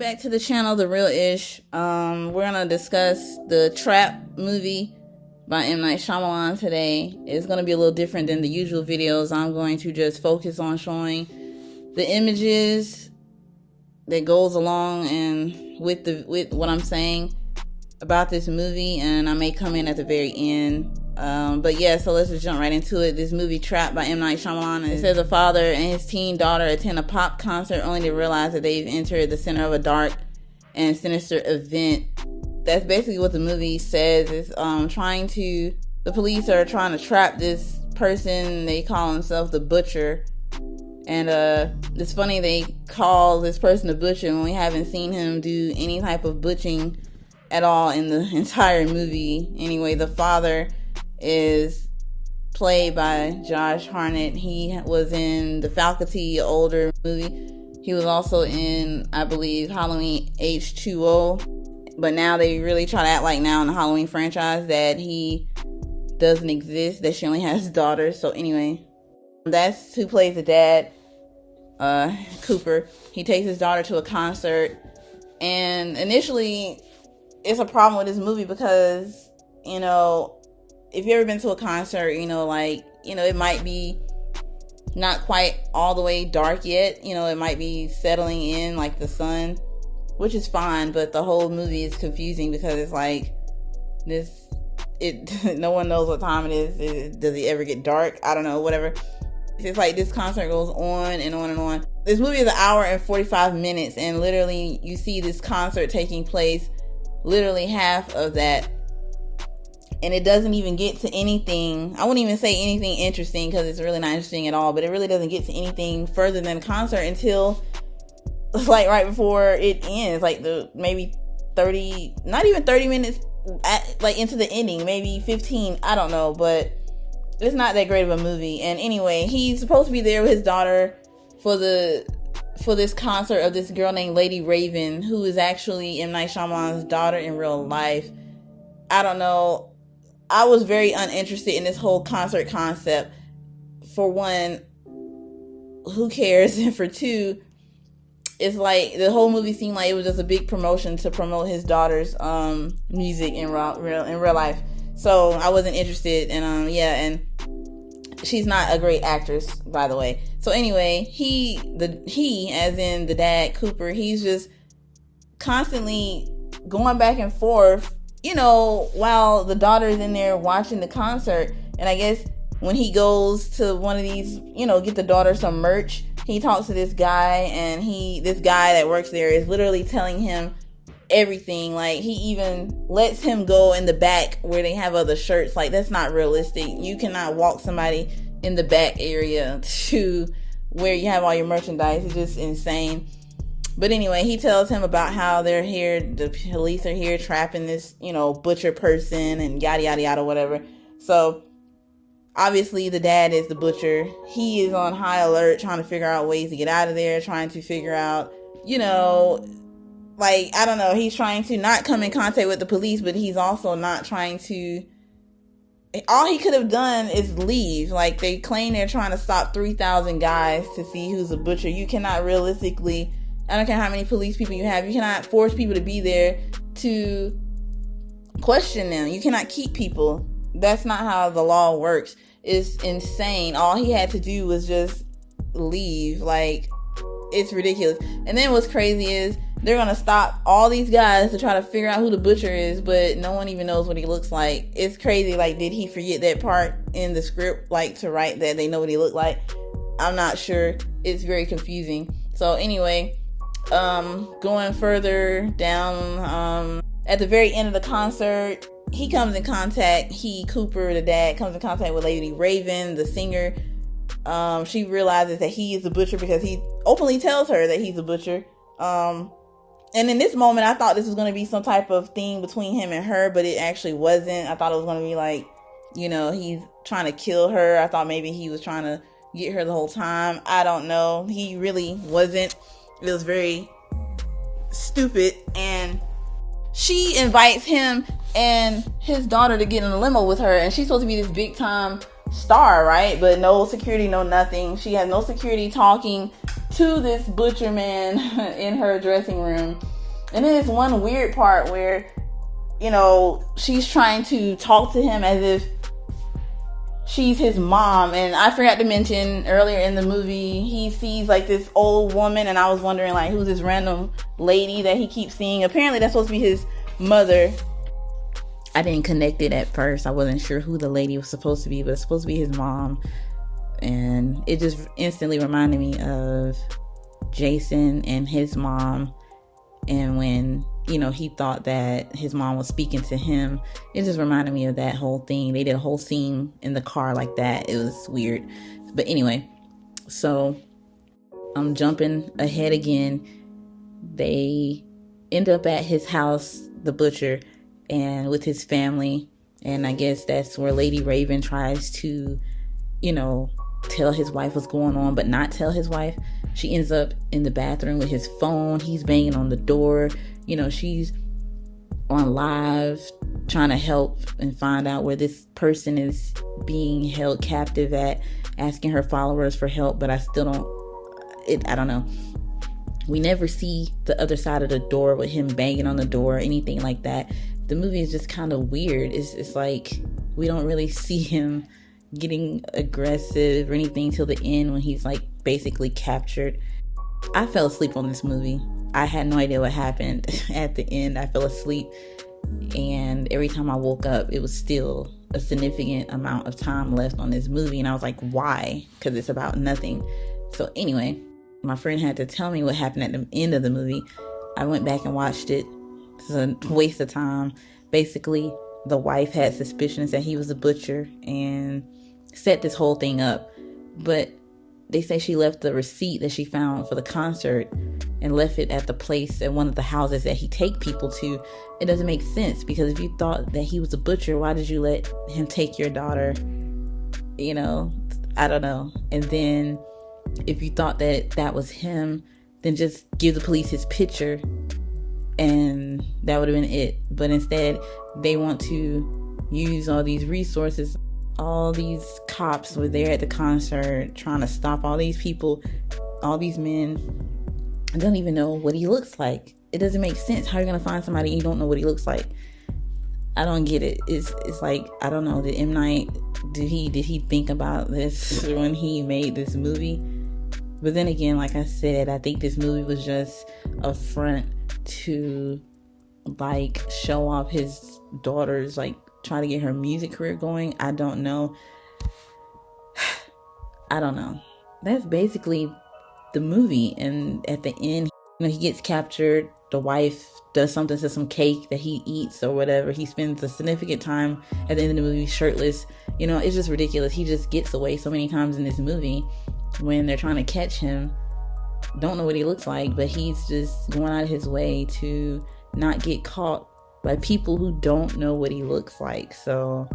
back to the channel, The Real Ish. We're gonna discuss the Trap movie by M. Night Shyamalan today. It's gonna be a little different than the usual videos. I'm going to just focus on showing the images that goes along and with what I'm saying about this movie, and I may come in at the very end. But yeah, so let's just jump right into it. This movie, Trap by M. Night Shyamalan, it says a father and his teen daughter attend a pop concert only to realize that they've entered the center of a dark and sinister event. That's basically what the movie says. It's the police are trying to trap this person. They call himself the Butcher. And it's funny they call this person the Butcher when we haven't seen him do any type of butchering at all in the entire movie. Anyway, the father is played by Josh Hartnett. He was in the Faculty, older movie. He was also in, I believe, Halloween H2O. But now they really try to act like now in the Halloween franchise that he doesn't exist, that she only has daughters. So anyway, that's who plays the dad, Cooper. He takes his daughter to a concert. And initially, it's a problem with this movie because, if you've ever been to a concert, it might be not quite all the way dark yet. It might be settling in like the sun, which is fine, but the whole movie is confusing because it's like no one knows what time it is. Does it ever get dark? I don't know, whatever. It's like this concert goes on and on and on. This movie is 1 hour and 45 minutes, and literally you see this concert taking place literally half of that. And it doesn't even get to anything. I wouldn't even say anything interesting because it's really not interesting at all. But it really doesn't get to anything further than the concert until like right before it ends. Like maybe 30, not even 30 minutes into the ending. Maybe 15. I don't know. But it's not that great of a movie. And anyway, he's supposed to be there with his daughter for this concert of this girl named Lady Raven, who is actually M. Night Shyamalan's daughter in real life. I don't know. I was very uninterested in this whole concert concept. For one, who cares? And for two, it's like the whole movie seemed like it was just a big promotion to promote his daughter's music in real life. So I wasn't interested. And and she's not a great actress, by the way. So anyway, he as in the dad, Cooper, he's just constantly going back and forth, while the daughter is in there watching the concert. And I guess when he goes to one of these, get the daughter some merch, he talks to this guy, and this guy that works there is literally telling him everything. Like, he even lets him go in the back where they have other shirts. Like, that's not realistic. You cannot walk somebody in the back area to where you have all your merchandise. It's just insane. But anyway, he tells him about how they're here, the police are here trapping this, butcher person and yada, yada, yada, whatever. So obviously the dad is the butcher. He is on high alert, trying to figure out ways to get out of there, trying to figure out, I don't know, he's trying to not come in contact with the police, but he's also not trying to, all he could have done is leave. Like, they claim they're trying to stop 3,000 guys to see who's a butcher. You cannot realistically, I don't care how many police people you have, you cannot force people to be there to question them. You cannot keep people. That's not how the law works. It's insane. All he had to do was just leave. Like, it's ridiculous. And then what's crazy is they're gonna stop all these guys to try to figure out who the butcher is, but no one even knows what he looks like. It's crazy. Like, did he forget that part in the script, like, to write that they know what he looked like? I'm not sure. It's very confusing. So anyway, going further down, at the very end of the concert, he comes in contact, Cooper, the dad, comes in contact with Lady Raven, the singer. She realizes that he is the butcher because he openly tells her that he's a butcher. And in this moment, I thought this was going to be some type of thing between him and her, but it actually wasn't. I thought it was going to be like, he's trying to kill her. I thought maybe he was trying to get her the whole time. I don't know. He really wasn't. It was very stupid. And she invites him and his daughter to get in a limo with her, and she's supposed to be this big time star, right? But no security, no nothing. She has no security talking to this butcher man in her dressing room. And then there's one weird part where, you know, she's trying to talk to him as if she's his mom. And I forgot to mention earlier in the movie, he sees like this old woman, and I was wondering like, who's this random lady that he keeps seeing? Apparently that's supposed to be his mother. I didn't connect it at first. I wasn't sure who the lady was supposed to be, but it's supposed to be his mom. And it just instantly reminded me of Jason and his mom. And when, you know, he thought that his mom was speaking to him, it just reminded me of that whole thing. They did a whole scene in the car like that. It was weird. But anyway, so I'm jumping ahead again. They end up at his house, the butcher, and with his family. And I guess that's where Lady Raven tries to, you know, tell his wife what's going on, but not tell his wife. She ends up in the bathroom with his phone. He's banging on the door. You know, she's on live trying to help and find out where this person is being held captive at, asking her followers for help. But I still I don't know. We never see the other side of the door with him banging on the door or anything like that. The movie is just kind of weird. It's like we don't really see him getting aggressive or anything till the end when he's like basically captured. I fell asleep on this movie. I had no idea what happened at the end. I fell asleep, and every time I woke up, it was still a significant amount of time left on this movie, and I was like, why? Because it's about nothing. So anyway, my friend had to tell me what happened at the end of the movie. I went back and watched it. It's a waste of time. Basically, the wife had suspicions that he was a butcher and set this whole thing up. But they say she left the receipt that she found for the concert and left it at the place at one of the houses that he take people to. It doesn't make sense, because if you thought that he was a butcher, why did you let him take your daughter? You know, I don't know. And then if you thought that that was him, then just give the police his picture and that would have been it. But instead, they want to use all these resources. All these cops were there at the concert trying to stop all these people, all these men. I don't even know what he looks like. It doesn't make sense. How are you going to find somebody you don't know what he looks like? I don't get it. It's like, I don't know. Did M. Night, did he think about this when he made this movie? But then again, like I said, I think this movie was just a front to like show off his daughter's, like, try to get her music career going. I don't know. That's basically the movie. And at the end, you know, he gets captured. The wife does something to some cake that he eats or whatever. He spends a significant time at the end of the movie shirtless. You know, it's just ridiculous. He just gets away so many times in this movie when they're trying to catch him. Don't know what he looks like, but he's just going out of his way to not get caught by people who don't know what he looks like. So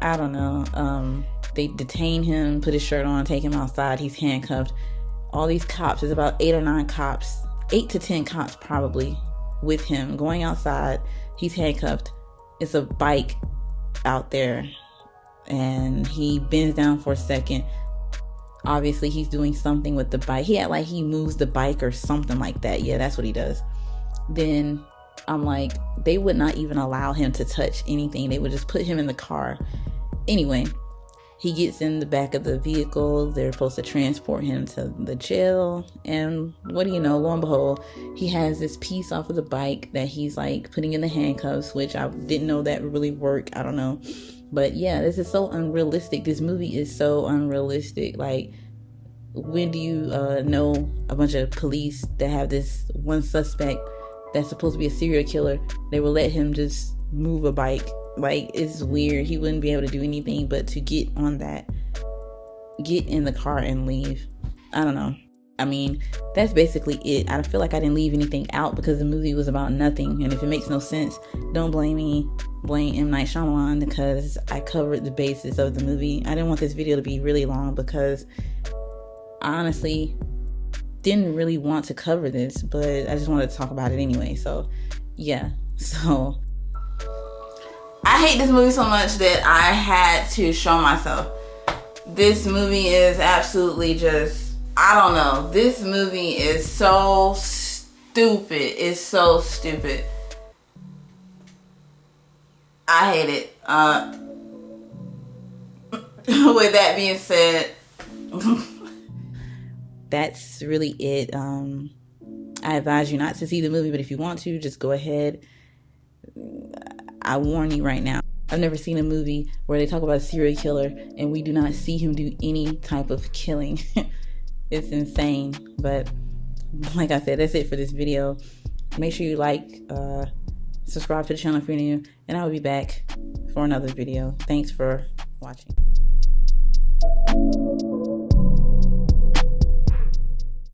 I don't know. They detain him, put his shirt on, take him outside. He's handcuffed. All these cops, there's about 8 or 9 cops, 8 to 10 cops probably with him going outside. He's handcuffed. It's a bike out there, and he bends down for a second. Obviously he's doing something with the bike. He had like he moves the bike or something like that. Yeah, that's what he does. Then I'm like, they would not even allow him to touch anything. They would just put him in the car. Anyway, he gets in the back of the vehicle. They're supposed to transport him to the jail. And what do you know, lo and behold, he has this piece off of the bike that he's like putting in the handcuffs, which I didn't know that really worked. I don't know. But yeah, this is so unrealistic. This movie is so unrealistic. Like, when do you know a bunch of police that have this one suspect that's supposed to be a serial killer, they will let him just move a bike? Like, it's weird. He wouldn't be able to do anything but to get on that, get in the car and leave. I don't know. I mean, that's basically it. I feel like I didn't leave anything out because the movie was about nothing. And if it makes no sense, don't blame me. Blame M. Night Shyamalan, because I covered the basis of the movie. I didn't want this video to be really long because I honestly didn't really want to cover this, but I just wanted to talk about it anyway. So yeah, so I hate this movie so much that I had to show myself. This movie is absolutely just, I don't know. This movie is so stupid. It's so stupid. I hate it. With that being said, that's really it. I advise you not to see the movie, but if you want to, just go ahead. I warn you right now. I've never seen a movie where they talk about a serial killer and we do not see him do any type of killing. It's insane. But like I said, that's it for this video. Make sure you like, subscribe to the channel if you're new, and I will be back for another video. Thanks for watching.